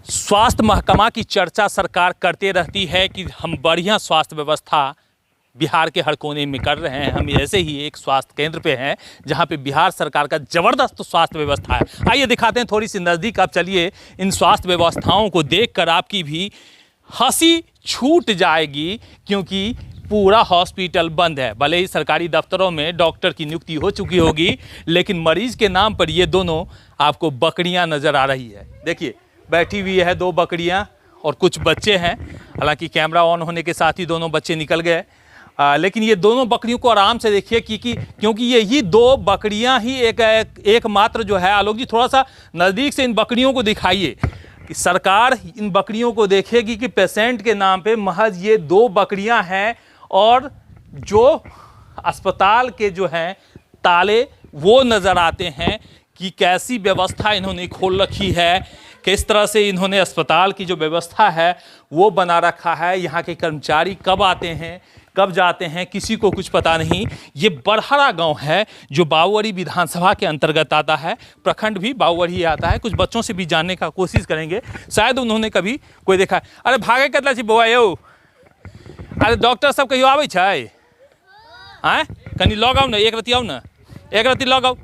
स्वास्थ्य महकमा की चर्चा सरकार करते रहती है कि हम बढ़िया स्वास्थ्य व्यवस्था बिहार के हर कोने में कर रहे हैं। हम ऐसे ही एक स्वास्थ्य केंद्र पे हैं जहां पे बिहार सरकार का ज़बरदस्त स्वास्थ्य व्यवस्था है। आइए दिखाते हैं थोड़ी सी नज़दीक। आप चलिए, इन स्वास्थ्य व्यवस्थाओं को देखकर आपकी भी हंसी छूट जाएगी, क्योंकि पूरा हॉस्पिटल बंद है। भले ही सरकारी दफ्तरों में डॉक्टर की नियुक्ति हो चुकी होगी, लेकिन मरीज के नाम पर ये दोनों आपको बकरियां नज़र आ रही है। देखिए, बैठी हुई है दो बकरियां और कुछ बच्चे हैं। हालांकि कैमरा ऑन होने के साथ ही दोनों बच्चे निकल गए, लेकिन ये दोनों बकरियों को आराम से देखिए क्योंकि यही दो बकरियां ही एक मात्र जो है। आलोक जी, थोड़ा सा नज़दीक से इन बकरियों को दिखाइए कि सरकार इन बकरियों को देखेगी कि पेशेंट के नाम पे महज ये दो बकरियां हैं, और जो अस्पताल के जो हैं ताले वो नज़र आते हैं कि कैसी व्यवस्था इन्होंने खोल रखी है, किस तरह से इन्होंने अस्पताल की जो व्यवस्था है वो बना रखा है। यहाँ के कर्मचारी कब आते हैं कब जाते हैं किसी को कुछ पता नहीं। ये बरहरा गांव है जो बावरी विधानसभा के अंतर्गत आता है। प्रखंड भी बावरी आता है। कुछ बच्चों से भी जानने का कोशिश करेंगे, शायद उन्होंने कभी कोई देखा है। अरे भागे कतला छी बौआ यौ, अरे डॉक्टर सब कहियो आबै छै? आँय कनी लग आउ ने, एक रत्ती आउ ने, एक रत्ती लग आउ।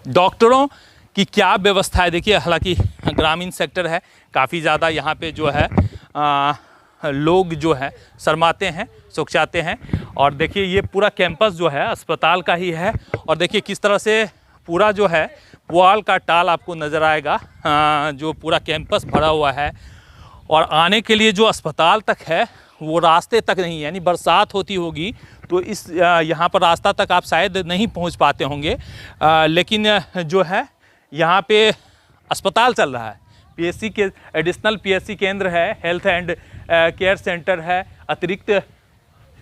डॉक्टरों की क्या व्यवस्था है देखिए। हालांकि ग्रामीण सेक्टर है, काफ़ी ज़्यादा यहाँ पे जो है लोग जो है शर्माते हैं, सुखचाते हैं। और देखिए, ये पूरा कैंपस जो है अस्पताल का ही है। और देखिए किस तरह से पूरा जो है पुआल का टाल आपको नज़र आएगा, जो पूरा कैंपस भरा हुआ है। और आने के लिए जो अस्पताल तक है वो रास्ते तक नहीं है, यानी बरसात होती होगी तो इस यहाँ पर रास्ता तक आप शायद नहीं पहुँच पाते होंगे। लेकिन जो है यहाँ पे अस्पताल चल रहा है। पीएससी के एडिशनल पीएससी केंद्र है, हेल्थ एंड केयर सेंटर है, अतिरिक्त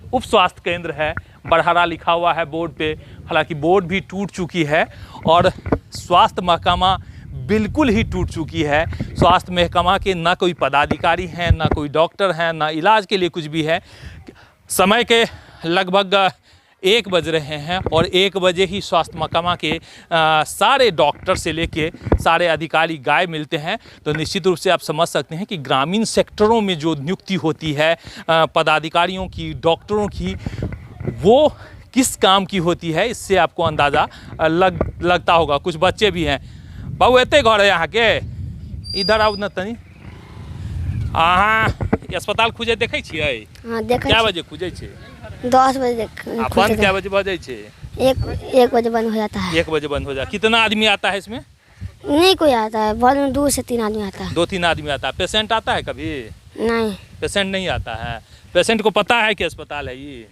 उप स्वास्थ्य केंद्र है। बरहरा लिखा हुआ है बोर्ड पे। हालांकि बोर्ड भी टूट चुकी है और स्वास्थ्य महकमा बिल्कुल ही टूट चुकी है। स्वास्थ्य महकमा के ना कोई पदाधिकारी हैं, ना कोई डॉक्टर हैं, ना इलाज के लिए कुछ भी है। समय के लगभग 1 बज रहे हैं और 1 बजे ही स्वास्थ्य महकमा के सारे डॉक्टर से लेके सारे अधिकारी गायब मिलते हैं। तो निश्चित रूप से आप समझ सकते हैं कि ग्रामीण सेक्टरों में जो नियुक्ति होती है पदाधिकारियों की, डॉक्टरों की, वो किस काम की होती है, इससे आपको अंदाज़ा लगता होगा। कुछ बच्चे भी हैं। बाबू एते घर है यहाँ के, इधर आउ न तनी। अहाँ अस्पताल खुजे देखै छियै? हाँ देखै। क्या बजे खुजे छै? 10 बजे बंद क्या बजे बजे छै? 1 बजे बंद हो जाता है। 1 बजे बंद हो जाता है। कितना आदमी आता है इसमें? नहीं कोई आता है, बहुत 2 से 3 आदमी आता है। 2-3 आदमी आता है। पेशेंट आता है कभी? नहीं, पेशेंट नहीं आता है। पेशेंट को पता है कि अस्पताल है ये?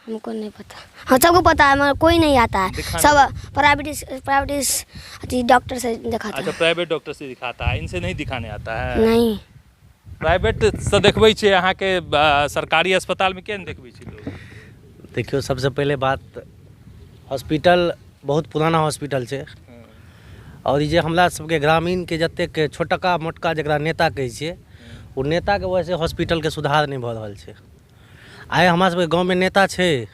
हमको नहीं पता। हाँ सबको पता है मगर कोई नहीं आता है। सब प्राइवेट डॉक्टर से दिखाता है। अच्छा, प्राइवेट डॉक्टर से दिखाता है, इनसे नहीं दिखाने आता है? नहीं, प्राइवेट से देखबै छै। अहाँ के सरकारी अस्पताल में केन देखबै छै लोग? देखियो, सबसे पहले बात, हॉस्पिटल बहुत पुराना हॉस्पिटल छै। और जे हमरा सबके ग्रामीण के जतेक छोटका मोटका जकरा नेता कहै छियै, ओ नेता के वजह से हॉस्पिटल के सुधार नहीं भऽ रहल छै। आइ हमरा सबके गाँव में नेता छै,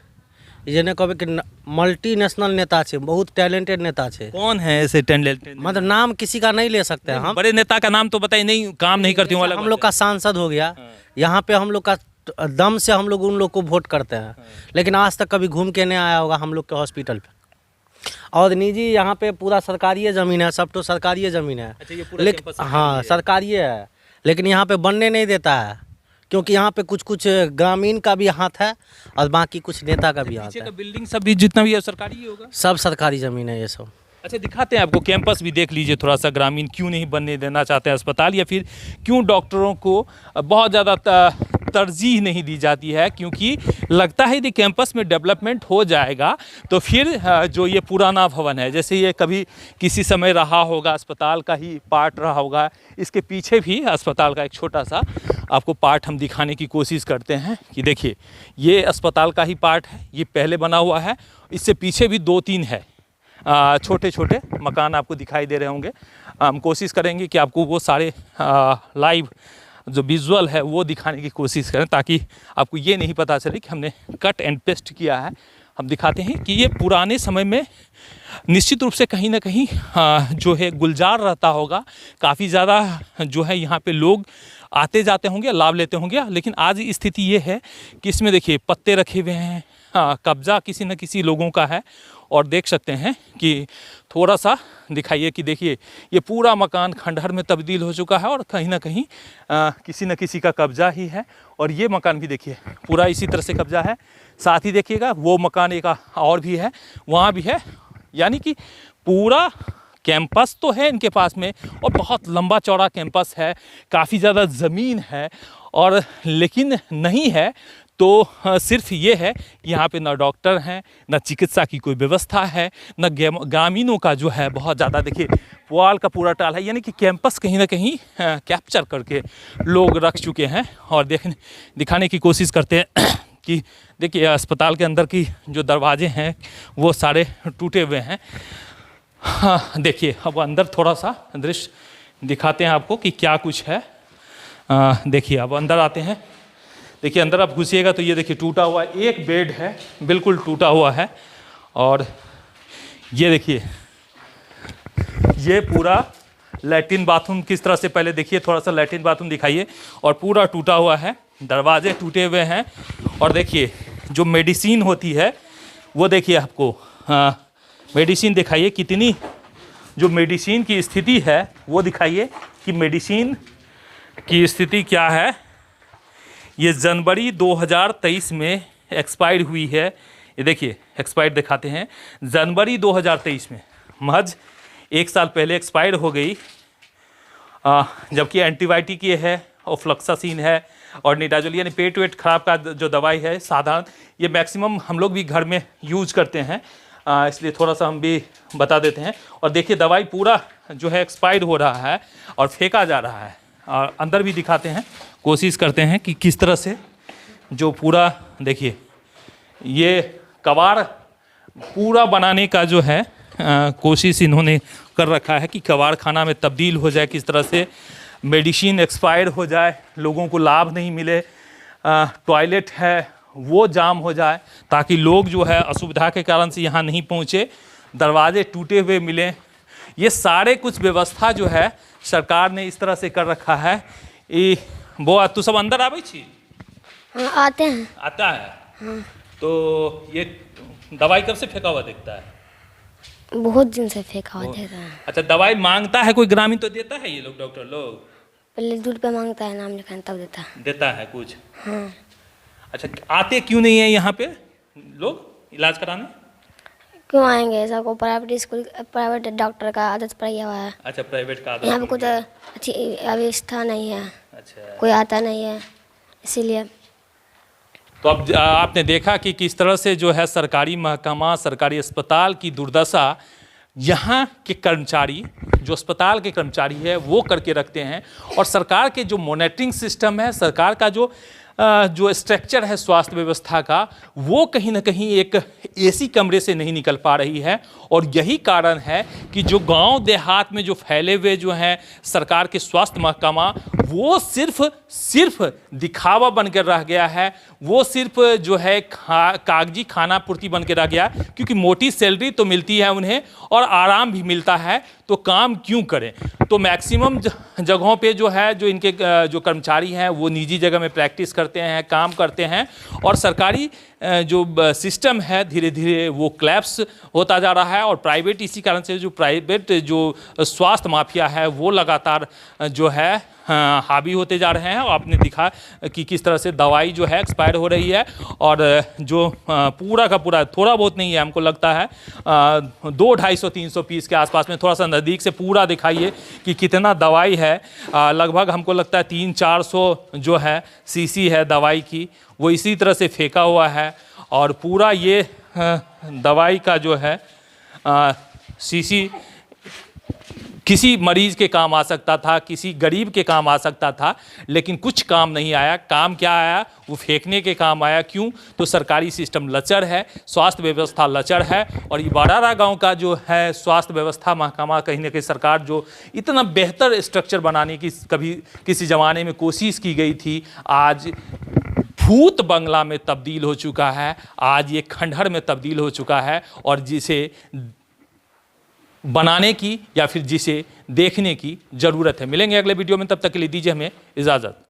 जे ने कहबै कि मल्टी नेशनल नेता छै, बहुत टैलेंटेड नेता छै। कौन है ऐसे टैलेंटेड? मतलब नाम किसी का नहीं ले सकते हैं हम। बड़े नेता का नाम तो बताइए। नहीं, काम नहीं करती हूँ। हम लोग का सांसद हो गया, यहाँ पे हम लोग का दम से हम लोग उन लोग को वोट करते हैं, लेकिन आज तक कभी घूम के नहीं आया होगा हम लोग के हॉस्पिटल पे। और निजी यहाँ पे पूरा सरकारी ज़मीन है, सब तो सरकारी ज़मीन है। लेकिन हाँ सरकारी है, लेकिन यहाँ पे बनने नहीं देता है, क्योंकि यहाँ पे कुछ ग्रामीण का भी हाथ है और बाकी कुछ नेता का भी हाथ है। बिल्डिंग सब भी जितना भी है सरकारी ही होगा। सब सरकारी ज़मीन है ये सब। अच्छा, दिखाते हैं आपको कैंपस भी देख लीजिए थोड़ा सा। ग्रामीण क्यों नहीं बनने देना चाहते हैं अस्पताल, या फिर क्यों डॉक्टरों को बहुत ज़्यादा तरजीह नहीं दी जाती है? क्योंकि लगता है कि कैंपस में डेवलपमेंट हो जाएगा तो फिर जो ये पुराना भवन है, जैसे ये कभी किसी समय रहा होगा, अस्पताल का ही पार्ट रहा होगा। इसके पीछे भी अस्पताल का एक छोटा सा आपको पार्ट हम दिखाने की कोशिश करते हैं कि देखिए, ये अस्पताल का ही पार्ट है, ये पहले बना हुआ है। इससे पीछे भी 2-3 है छोटे छोटे मकान आपको दिखाई दे रहे होंगे। हम कोशिश करेंगे कि आपको वो सारे लाइव जो विजुअल है वो दिखाने की कोशिश करें, ताकि आपको ये नहीं पता चले कि हमने कट एंड पेस्ट किया है। हम दिखाते हैं कि ये पुराने समय में निश्चित रूप से कहीं ना कहीं जो है गुलजार रहता होगा, काफ़ी ज़्यादा जो है यहाँ पे लोग आते जाते होंगे, लाभ लेते होंगे। लेकिन आज स्थिति ये है कि इसमें देखिए पत्ते रखे हुए हैं, कब्जा किसी न किसी लोगों का है। और देख सकते हैं कि थोड़ा सा दिखाइए कि देखिए ये पूरा मकान खंडहर में तब्दील हो चुका है और कहीं ना कहीं किसी न किसी का कब्जा ही है। और ये मकान भी देखिए पूरा इसी तरह से कब्जा है। साथ ही देखिएगा वो मकान एक और भी है, वहाँ भी है। यानी कि पूरा कैंपस तो है इनके पास में और बहुत लंबा चौड़ा कैंपस है, काफ़ी ज़्यादा ज़मीन है। और लेकिन नहीं है तो सिर्फ ये है कि यहाँ पे ना डॉक्टर हैं, ना चिकित्सा की कोई व्यवस्था है, ना ग्रामीणों का जो है बहुत ज़्यादा देखिए पुआल का पूरा टाल है। यानी कि कैंपस कहीं ना कहीं कैप्चर करके लोग रख चुके हैं। और दिखाने की कोशिश करते हैं कि देखिए अस्पताल के अंदर की जो दरवाजे हैं वो सारे टूटे हुए हैं। हाँ देखिए अब अंदर थोड़ा सा दृश्य दिखाते हैं आपको कि क्या कुछ है। देखिए अब अंदर आते हैं। देखिए अंदर आप घुसिएगा तो ये देखिए टूटा हुआ एक बेड है, बिल्कुल टूटा हुआ है। और ये देखिए ये पूरा लैट्रिन बाथरूम किस तरह से, पहले देखिए थोड़ा सा लैट्रिन बाथरूम दिखाइए। और पूरा टूटा हुआ है, दरवाजे टूटे हुए हैं। और देखिए जो मेडिसिन होती है वो देखिए आपको मेडिसिन दिखाइए कितनी, जो मेडिसिन की स्थिति है वो दिखाइए कि मेडिसिन की स्थिति क्या है। ये जनवरी 2023 में एक्सपायर हुई है। ये देखिए एक्सपायर दिखाते हैं, जनवरी 2023 में, महज 1 साल पहले एक्सपायर हो गई। जबकि एंटीबायोटिक ये है और फ्लक्सासिन है और निडाजोल, यानी पेट वेट खराब का जो दवाई है साधारण, ये मैक्सिमम हम लोग भी घर में यूज करते हैं, इसलिए थोड़ा सा हम भी बता देते हैं। और देखिए दवाई पूरा जो है एक्सपायर हो रहा है और फेंका जा रहा है। और अंदर भी दिखाते हैं, कोशिश करते हैं कि किस तरह से जो पूरा देखिए ये कबाड़ पूरा बनाने का जो है कोशिश इन्होंने कर रखा है कि कबाड़ खाना में तब्दील हो जाए, किस तरह से मेडिसिन एक्सपायर हो जाए, लोगों को लाभ नहीं मिले, टॉयलेट है वो जाम हो जाए ताकि लोग जो है असुविधा के कारण से यहाँ नहीं पहुँचे, दरवाजे टूटे हुए मिले। ये सारे कुछ व्यवस्था जो है सरकार ने इस तरह से कर रखा है। ये वो तू सब अंदर आवे छी? हाँ आते हैं। आता है। हाँ। तो ये दवाई कब से फेंका हुआ दिखता है? बहुत दिन से फेंका हुआ देता है। अच्छा दवाई मांगता है कोई ग्रामीण तो देता है ये लोग, डॉक्टर लोग? पहले दूर पे मांगता है, नाम लिखाने तब देता है। देता है कुछ? हाँ। अच्छा आते क्यों नहीं है यहाँ पे लोग इलाज कराने? क्यों आएंगे, सबको प्राइवेट स्कूल प्राइवेट डॉक्टर का आदत पड़ गया हुआ है। अच्छा प्राइवेट का आदत यहाँ पे हो कुछ गया। अच्छी व्यवस्था नहीं है, अच्छा कोई आता नहीं है इसीलिए। तो अब आपने देखा कि किस तरह से जो है सरकारी महकमा, सरकारी अस्पताल की दुर्दशा यहाँ के कर्मचारी, जो अस्पताल के कर्मचारी है वो करके रखते हैं। और सरकार के जो मॉनिटरिंग सिस्टम है, सरकार का जो स्ट्रक्चर है स्वास्थ्य व्यवस्था का, वो कहीं ना कहीं एक एसी कमरे से नहीं निकल पा रही है। और यही कारण है कि जो गांव देहात में जो फैले हुए जो हैं सरकार के स्वास्थ्य महकमा, वो सिर्फ दिखावा बनकर रह गया है। वो सिर्फ जो है कागजी खाना पूर्ति बन के रह गया, क्योंकि मोटी सैलरी तो मिलती है उन्हें और आराम भी मिलता है, तो काम क्यों करें। तो मैक्सिमम जगहों पे जो है जो इनके जो कर्मचारी हैं वो निजी जगह में प्रैक्टिस करते हैं, काम करते हैं। और सरकारी जो सिस्टम है धीरे धीरे वो क्लैप्स होता जा रहा है। और प्राइवेट, इसी कारण से जो प्राइवेट जो स्वास्थ्य माफिया है वो लगातार जो है हावी होते जा रहे हैं। और आपने दिखा कि किस तरह से दवाई जो है एक्सपायर हो रही है। और जो पूरा का पूरा, थोड़ा बहुत नहीं है, हमको लगता है 200-250-300 पीस के आसपास में, थोड़ा सा नज़दीक से पूरा दिखाइए कि कितना दवाई है। लगभग हमको लगता है 300-400 जो है सीसी है दवाई की, वो इसी तरह से फेंका हुआ है। और पूरा ये दवाई का जो है सीसी किसी मरीज के काम आ सकता था, किसी गरीब के काम आ सकता था, लेकिन कुछ काम नहीं आया। काम क्या आया? वो फेंकने के काम आया। क्यों? तो सरकारी सिस्टम लचर है, स्वास्थ्य व्यवस्था लचर है। और ये बड़ारा गांव का जो है स्वास्थ्य व्यवस्था महकमा, कहीं ना कहीं सरकार जो इतना बेहतर स्ट्रक्चर बनाने की कभी किसी ज़माने में कोशिश की गई थी, आज भूत बंगला में तब्दील हो चुका है, आज ये खंडहर में तब्दील हो चुका है, और जिसे बनाने की या फिर जिसे देखने की ज़रूरत है। मिलेंगे अगले वीडियो में, तब तक के लिए दीजिए हमें इजाज़त।